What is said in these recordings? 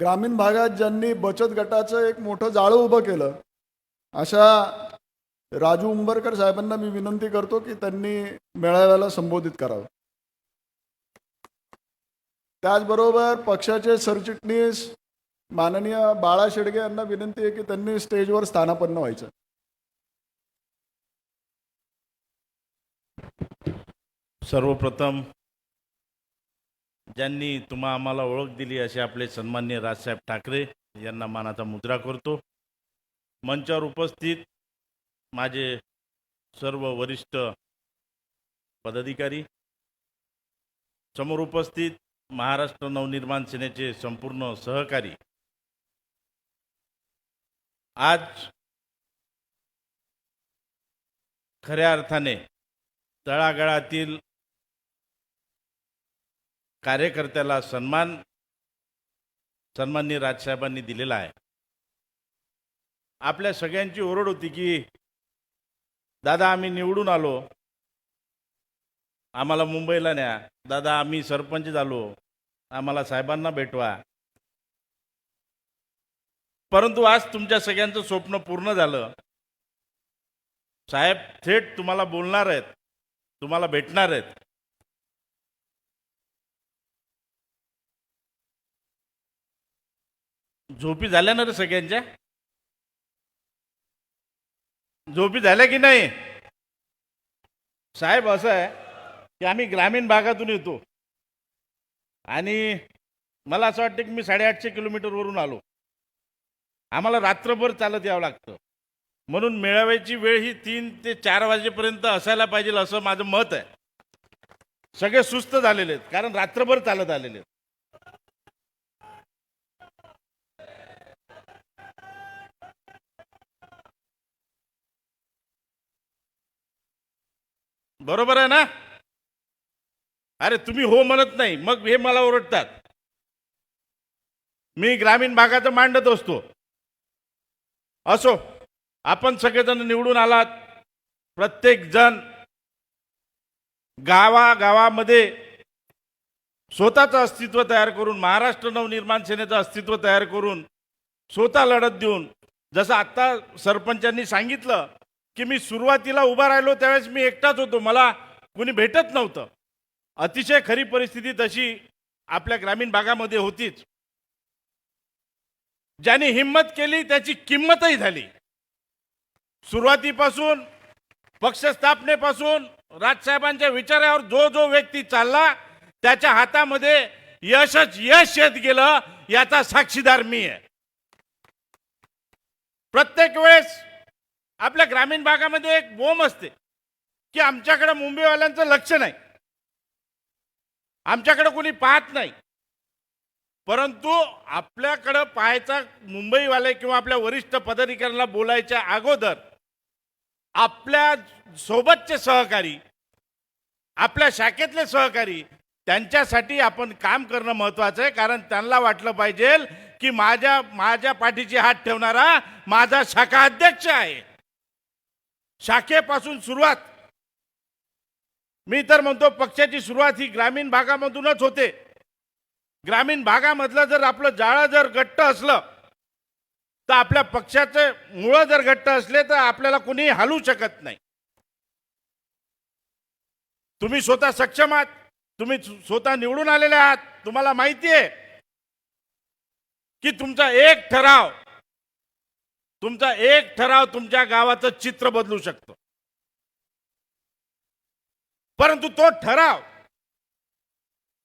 ग्रामीण भागात ज्यांनी बचत गटाचं एक मोठं जाळं उभं केलं अशा राजू उंबरकर साहेबांना मी विनंती करतो की त्यांनी मेळाव्याला संबोधित करावं. त्याचबरोबर पक्षाचे सरचिटणीस माननीय बाळा शेडगे यांना विनंती आहे की त्यांनी स्टेजवर स्थानापन्न व्हायचं. सर्वप्रथम ज्यांनी तुम्हा आम्हाला ओळख दिली असे आपले सन्माननीय राजसाहेब ठाकरे यांना मानाचा मुद्रा करतो. मंचावर उपस्थित माझे सर्व वरिष्ठ पदाधिकारी, समोर उपस्थित महाराष्ट्र नवनिर्माण सेनेचे संपूर्ण सहकारी, आज खऱ्या अर्थाने तळागाळातील कार्यकर्त्याला सन्माननीय राजसाहेबांनी दिलेला आहे. आपल्या सगळ्यांची ओरड होती की दादा आम्ही निवडून आलो, आम्हाला मुंबईला न्या, दादा आम्ही सरपंच झालो, आम्हाला साहेबांना भेटवा. परंतु आज तुमच्या सगळ्यांचं स्वप्न पूर्ण झालं. साहेब थेट तुम्हाला बोलणार आहेत, तुम्हाला भेटणार आहेत. झोपी झाल्या ना रे सगळ्यांच्या? झोपी झाल्या की नाही? साहेब असं आहे की आम्ही ग्रामीण भागातून येतो आणि मला असं वाटतं की मी 850 किलोमीटरवरून आलो. आम्हाला रात्रभर चालत यावं लागतं. म्हणून मेळाव्याची वेळ ही 3 ते 4 वाजेपर्यंत असायला पाहिजे असं माझं मत आहे. सगळे सुस्त झालेले आहेत कारण रात्रभर चालत आलेले आहेत. बरोबर आहे ना? अरे तुम्ही हो म्हणत नाही, मग हे मला ओरडतात. मी ग्रामीण भागाचं मांडत असतो. असो, आपण सगळेजण निवडून आलात. प्रत्येक जण गावागावामध्ये स्वतःचं अस्तित्व तयार करून, महाराष्ट्र नवनिर्माण सेनेचं अस्तित्व तयार करून, स्वतः लढत देऊन, जसं आत्ता सरपंचांनी सांगितलं की मी सुरुवातीला उभा राहिलो त्यावेळेस मी एकटाच होतो, मला कोणी भेटत नव्हतं. अतिशय खरी परिस्थिती तशी आपल्या ग्रामीण भागामध्ये होतीच. ज्यांनी हिम्मत केली त्याची किंमतही झाली. सुरुवातीपासून, पक्ष स्थापनेपासून राजसाहेबांच्या विचारावर जो जो व्यक्ती चालला त्याच्या हातामध्ये यश येत गेलं, याचा साक्षीदार मी आहे. प्रत्येक वेळेस आपल्या ग्रामीण भागामध्ये एक बोंब असते की आमच्याकडे मुंबईवाल्यांचं लक्ष नाही, आमच्याकडे कोणी पाहत नाही. परंतु आपल्याकडे पाहायचा मुंबईवाले किंवा आपल्या वरिष्ठ पदाधिकाऱ्यांना बोलायच्या अगोदर आपल्या सोबतचे सहकारी, आपल्या शाखेतले सहकारी, त्यांच्यासाठी आपण काम करणं महत्त्वाचं आहे. कारण त्यांना वाटलं पाहिजे की माझ्या पाठीची हात ठेवणारा माझा शाखा अध्यक्ष आहे. शाखेपासून सुरुवात, मी तर म्हणतो पक्षाची सुरुवात ही ग्रामीण भागामधूनच होते. ग्रामीण भागामधलं जर आपलं जाळं जर घट्ट असलं तर आपल्या पक्षाचे मुळं जर घट्ट असले तर आपल्याला कोणी हलवू शकत नाही. तुम्ही स्वतः सक्षम आहात, तुम्ही स्वतः निवडून आलेले आहात. तुम्हाला माहिती आहे की तुमचा एक ठराव तुमच्या गावाचं चित्र बदलू शकतो. परंतु तो ठराव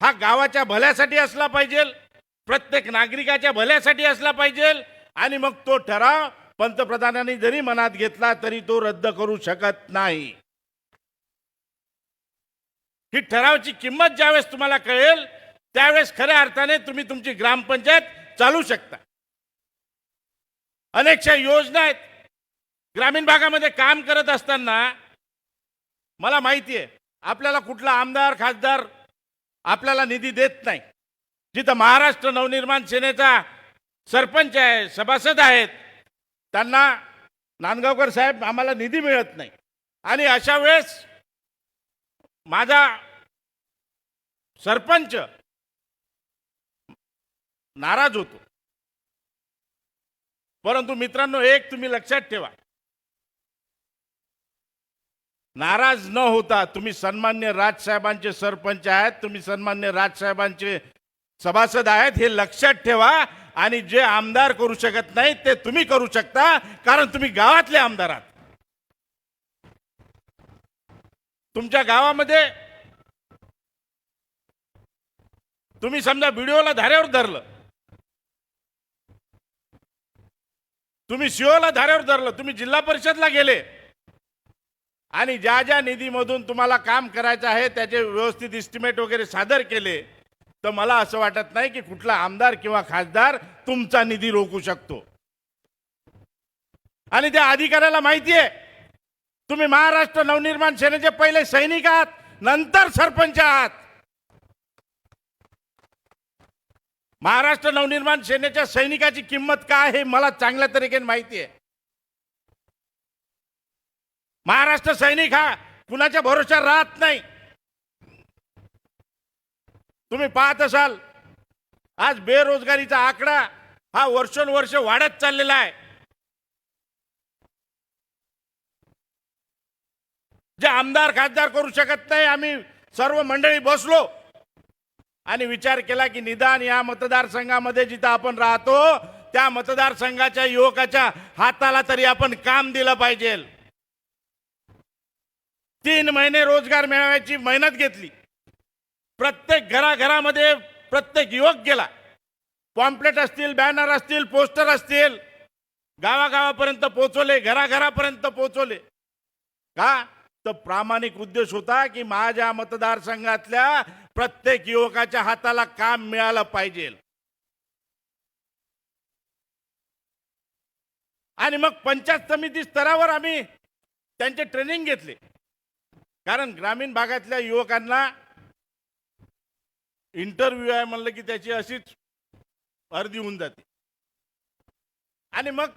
हा गावाच्या भल्यासाठी असला पाहिजे, प्रत्येक नागरिकाच्या भल्यासाठी असला पाहिजे. आणि मग तो ठराव पंतप्रधानांनी जरी मनात घेतला तरी तो रद्द करू शकत नाही. ही ठरावाची किंमत ज्यावेळेस तुम्हाला कळेल त्यावेळेस खऱ्या अर्थाने तुम्ही तुमची ग्रामपंचायत चालू शकता. अनेकशा योजना आहेत. ग्रामीण भागामध्ये काम करत असताना मला माहिती आहे आपल्याला कुठला आमदार खासदार आपल्याला निधी देत नाही. जिथं महाराष्ट्र नवनिर्माण सेनेचा सरपंच आहे, सभासद आहेत, त्यांना नांदगावकर साहेब आम्हाला निधी मिळत नाही. आणि अशा वेळेस माझा सरपंच नाराज होतो. परंतु मित्रांनो, एक तुम्ही लक्षात ठेवा, नाराज न होता, तुम्ही सन्मान्य राजसाहेबांचे सरपंच आहेत, तुम्ही सन्मान्य राजसाहेबांचे सभासद आहेत, हे लक्षात ठेवा. आणि जे आमदार करू शकत नाही ते तुम्ही करू शकता, कारण तुम्ही गावातले आमदार आहात. तुमच्या गावामध्ये तुम्ही समजा व्हिडिओला धारेवर धरलं, तुम्ही सीओला धारेवर धरलं, तुम्ही जिल्हा परिषदला गेले आणि ज्या ज्या निधीमधून तुम्हाला काम करायचं आहे त्याचे व्यवस्थित इस्टिमेट वगैरे सादर केले, तर मला असं वाटत नाही की कुठला आमदार किंवा खासदार तुमचा निधी रोखू शकतो. आणि त्या अधिकाऱ्याला माहिती आहे, तुम्ही महाराष्ट्र नवनिर्माण सेनेचे पहिले सैनिक आहात, नंतर सरपंच आहात. महाराष्ट्र नवनिर्माण सेनेच्या सैनिकाची किंमत काय हे मला चांगल्या तरीकेने माहिती आहे. महाराष्ट्र सैनिक हा कुणाच्या भरोश्यावर राहत नाही. तुम्ही पाहत असाल, आज बेरोजगारीचा आकडा हा वर्षोनवर्ष वाढत चाललेला आहे. जे आमदार खासदार करू शकत नाही, आम्ही सर्व मंडळी बसलो आणि विचार केला की निदान या मतदारसंघामध्ये जिथं आपण राहतो त्या मतदारसंघाच्या युवकाच्या हाताला तरी आपण काम दिलं पाहिजे. 3 महिने रोजगार मिळवायची मेहनत घेतली. प्रत्येक घराघरामध्ये प्रत्येक युवक गेला. पॉम्पलेट असतील, बॅनर असतील, पोस्टर असतील, गावागावापर्यंत पोहोचवले, घराघरापर्यंत पोहोचवले. का? तर प्रामाणिक उद्देश होता की माझ्या मतदारसंघातल्या प्रत्येक युवकाच्या हाताला काम मिळालं पाहिजे. आणि मग पंचायत समिती स्तरावर आम्ही त्यांचे ट्रेनिंग घेतले, कारण ग्रामीण भागातल्या युवकांना इंटरव्ह्यू आहे म्हणलं की त्याची अशीच अर्धी होऊन जाते. आणि मग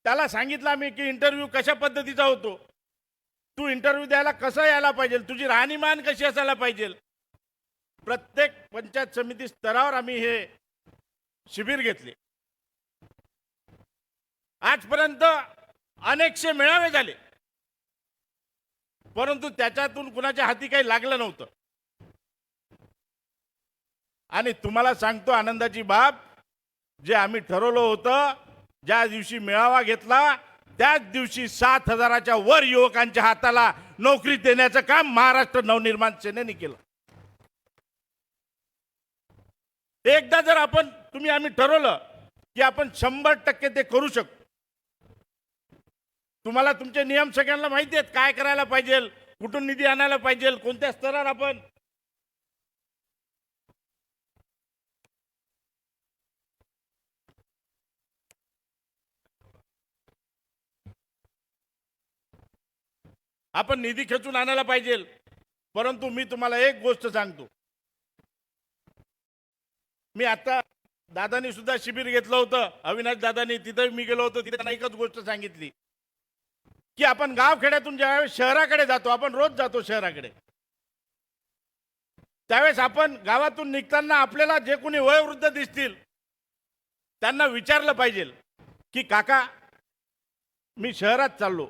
त्याला सांगितलं आम्ही की इंटरव्ह्यू कशा पद्धतीचा होतो, तू इंटरव्ह्यू द्यायला कसं यायला पाहिजे, तुझी राहणीमान कशी असायला पाहिजे. प्रत्येक पंचायत समिती स्तरावर आम्ही हे शिबिर घेतले. आजपर्यंत अनेकशे मेळावे झाले, परंतु त्याच्यातून कुणाच्या हाती काही लागलं नव्हतं. आणि तुम्हाला सांगतो आनंदाची बाब, जे आम्ही ठरवलं होतं, ज्या दिवशी मेळावा घेतला त्याच दिवशी 7,000च्या वर युवकांच्या हाताला नोकरी देण्याचं काम महाराष्ट्र नवनिर्माण सेनेने केलं. एकदा जर आम्ही ठरवलं की आपण 100% ते करू शकतो. तुम्हाला तुमचे नियम सगळ्यांना माहिती आहेत, काय करायला पाहिजे, कुठून निधी आणायला पाहिजे, कोणत्या स्तरावर आपण निधी खेचून आणायला पाहिजे. परंतु मी तुम्हाला एक गोष्ट सांगतो, मी आता दादानी सुद्धा शिबिर घेतलं होतं, अविनाश दादानी, तिथे मी गेलो होतो, तिथे त्यांना एकच गोष्ट सांगितली की आपण गावखेड्यातून ज्यावेळेस शहराकडे जातो, आपण रोज जातो शहराकडे, त्यावेळेस आपण गावातून निघताना आपल्याला जे कोणी वयोवृद्ध दिसतील त्यांना विचारलं पाहिजे की काका मी शहरात चाललो,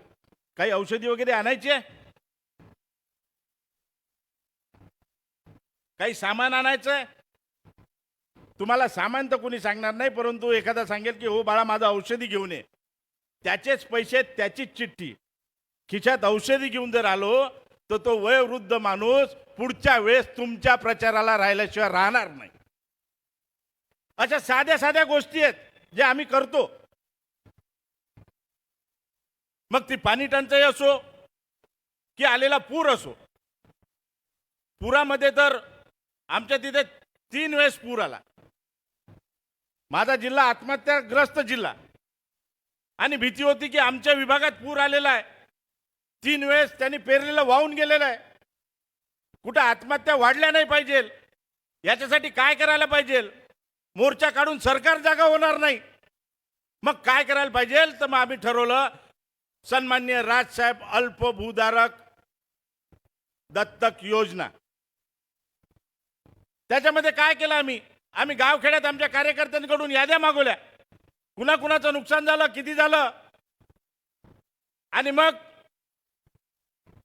काही औषधी वगैरे आणायची आहे, काही सामान आणायचं आहे. तुम्हाला सामान तर कोणी सांगणार नाही, परंतु एखादा सांगेल की हो बाळा माझं औषधी घेऊन ये, त्याचेच पैसे, त्याचीच चिठ्ठी, खिशात औषधी घेऊन जर आलो तर तो वयोवृद्ध माणूस पुढच्या वेळेस तुमच्या प्रचाराला राहिल्याशिवाय राहणार नाही. अशा साध्या साध्या गोष्टी आहेत जे आम्ही करतो. मग ती पाणी टंचाई असो की आलेला पूर असो. पुरामध्ये तर आमच्या तिथे 3 वेळेस पूर आला. माझा जिल्हा आत्महत्याग्रस्त जिल्हा, आणि भीती होती की आमच्या विभागात पूर आलेला आहे, 3 वेळेस त्यांनी पेरलेलं वाहून गेलेलं आहे, कुठं आत्महत्या वाढल्या नाही पाहिजे, याच्यासाठी काय करायला पाहिजे. मोर्चा काढून सरकार जागा होणार नाही. मग काय करायला पाहिजे, तर मग आम्ही ठरवलं सन्माननीय राजसाहेब अल्पभूधारक दत्तक योजना. त्याच्यामध्ये काय केलं, आम्ही गावखेड्यात आमच्या कार्यकर्त्यांकडून याद्या मागवल्या कुणाकुणाचं नुकसान झालं, किती झालं, आणि मग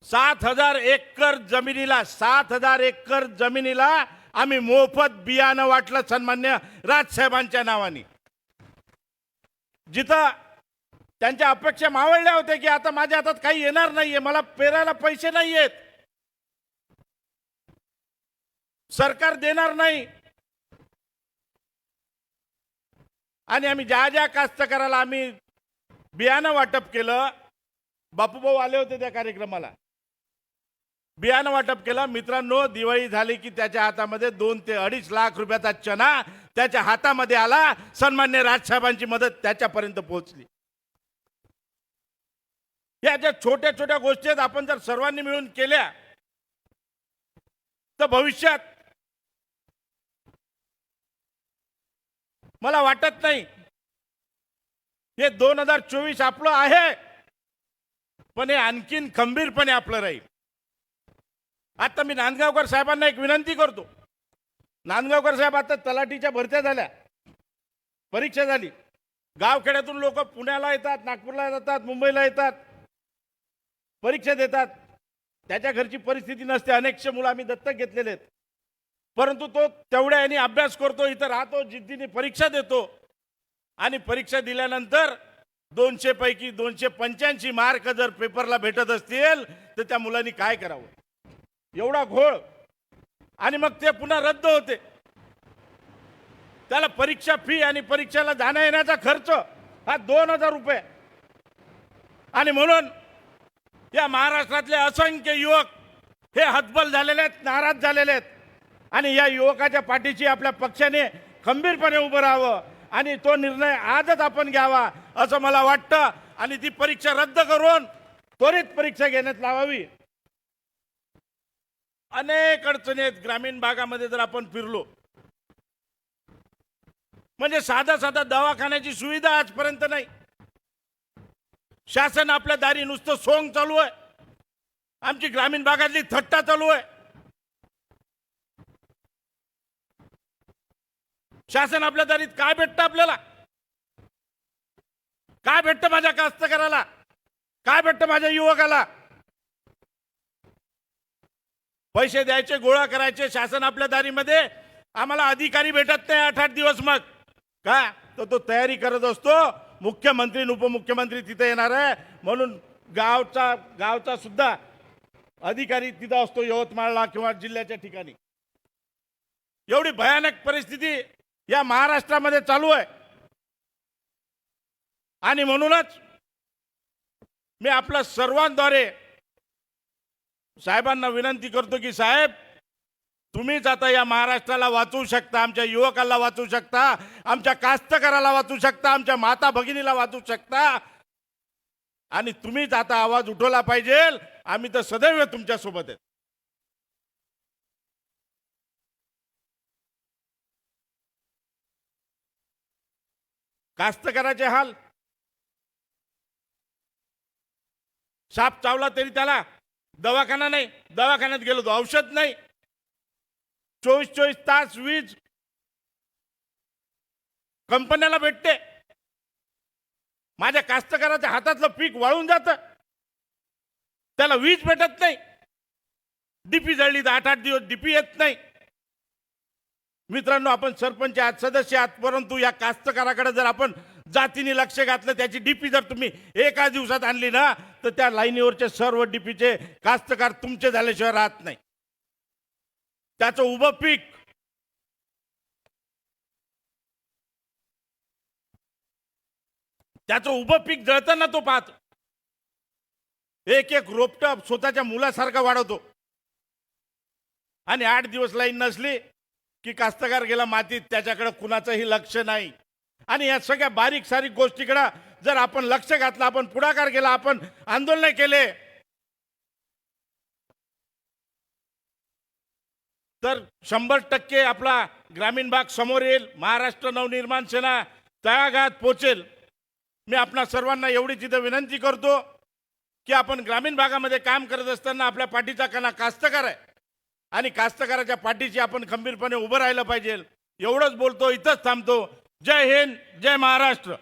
7,000 एकर जमिनीला 7,000 एकर जमिनीला आम्ही मोफत बियाणं वाटलं सन्मान्य राजसाहेबांच्या नावाने. जिथं त्यांच्या अपेक्षा मावळल्या होत्या की आता माझ्या हातात काही येणार नाहीये, मला पेरायला पैसे नाहीयेत, सरकार देणार नाही, आणि आम्ही ज्या ज्या कास्तकाराला आम्ही बियाणं वाटप केलं, बापूभाऊ आले होते त्या कार्यक्रमाला, बियाणं वाटप केलं. मित्रांनो, दिवाळी झाली की त्याच्या हातामध्ये 2 ते 2.5 लाख रुपयाचा चना त्याच्या हातामध्ये आला. सन्मान्य राजसाहेबांची मदत त्याच्यापर्यंत पोहोचली. या ज्या छोट्या छोट्या गोष्टी आहेत, आपण जर सर्वांनी मिळून केल्या तर भविष्यात मला वाटत नाही हे 2024 आपलं आहे, पण हे आणखीन खंबीरपणे आपलं राहील. आता मी नांदगावकर साहेबांना एक विनंती करतो. नांदगावकर साहेब, आता तलाठीच्या भरत्या झाल्या, परीक्षा झाली, गावखेड्यातून लोक पुण्याला येतात, नागपूरला जातात, मुंबईला येतात, परीक्षा देतात. त्याच्या घरची परिस्थिती नसते, अनेकशे मुलं आम्ही दत्तक घेतलेले आहेत, परंतु तो तेवढ्या यांनी अभ्यास करतो, इथं राहतो, जिद्दीने परीक्षा देतो, आणि परीक्षा दिल्यानंतर 200 पैकी 285 मार्क जर पेपरला भेटत असतील तर त्या मुलांनी काय करावं? एवढा घोळ, आणि मग ते पुन्हा रद्द होते. त्याला परीक्षा फी आणि परीक्षेला जाण्या येण्याचा खर्च हा 2,000 रुपये. आणि म्हणून या महाराष्ट्रातले असंख्य युवक हे हतबल झालेले आहेत, नाराज झालेले आहेत, आणि या युवकाच्या पाठीशी आपल्या पक्षाने खंबीरपणे उभं राहावं, आणि तो निर्णय आजच आपण घ्यावा असं मला वाटतं. आणि ती परीक्षा रद्द करून त्वरित परीक्षा घेण्यात लावावी. अनेक अडचणी आहेत ग्रामीण भागामध्ये. जर आपण फिरलो, म्हणजे साधा साधा दवाखान्याची सुविधा आजपर्यंत नाही. शासन आपल्या दारी नुसतं सोंग चालू आहे, आमची ग्रामीण भागातली थट्टा चालू आहे. शासन आपल्या दारीत काय भेटतं? आपल्याला काय भेटतं? माझ्या कास्तकाराला काय भेटतं? माझ्या युवकाला पैसे द्यायचे, गोळा करायचे. शासन आपल्या दारीमध्ये आम्हाला अधिकारी भेटत नाही 8-8 दिवस. मग काय तो तयारी करत असतो, मुख्यमंत्री उपमुख्यमंत्री तिथे येणार आहे म्हणून गावचा सुद्धा अधिकारी तिथं असतो, यवतमाळला किंवा जिल्ह्याच्या ठिकाणी. एवढी भयानक परिस्थिती या महाराष्ट्रामध्ये चालू आहे. आणि म्हणूनच मी आपल्या सर्वांद्वारे साहेबांना विनंती करतो की साहेब, तुम्हीच आता या महाराष्ट्राला वाचवू शकता, आमच्या युवकाला वाचवू शकता, आमच्या कास्तकाराला वाचवू शकता, आमच्या माता भगिनीला वाचवू शकता, आणि तुम्हीच आता आवाज उठवला पाहिजे. आम्ही तर सदैव तुमच्या सोबत आहेत. कास्तकाराचे हाल, साप चावला तरी त्याला दवाखाना नाही, दवाखान्यात गेलो तो औषध नाही, 24 तास वीज कंपन्याला भेटते. माझ्या कास्तकाराच्या हातातलं पीक वाळून जातं, त्याला वीज भेटत नाही. डीपी जळली तर 8-8 दिवस डीपी येत नाही. मित्रांनो, आपण सरपंच आहात, सदस्य आहात, परंतु या कास्तकाराकडे जर आपण जातीने लक्ष घातलं, त्याची डीपी जर तुम्ही एका दिवसात आणली ना, तर त्या लाईनीवरचे सर्व डीपीचे कास्तकार तुमचे झाल्याशिवाय राहत नाही. त्याचं उभं पीक, जळताना तो पाहतो. एक एक रोपट स्वतःच्या मुलासारखं वाढवतो, आणि 8 दिवस लाईन नसली की कास्तकार गेला मातीत, त्याच्याकडे कुणाचंही लक्ष नाही. आणि या सगळ्या बारीक सारीक गोष्टीकडे जर आपण लक्ष घातलं, आपण पुढाकार केला, आपण आंदोलन केले, तर 100% आपला ग्रामीण भाग समोर येईल. महाराष्ट्र नवनिर्माण सेना तळागाळात पोहोचेल. मी आपणा सर्वांना एवढीच इथं विनंती करतो की आपण ग्रामीण भागामध्ये काम करत असताना आपल्या पाठीचा कणा कास्तकार आहे, आणि कास्तकाराच्या पाठीशी आपण खंबीरपणे उभं राहिलं पाहिजे. एवढंच बोलतो, इथंच थांबतो. जय हिंद, जय महाराष्ट्र.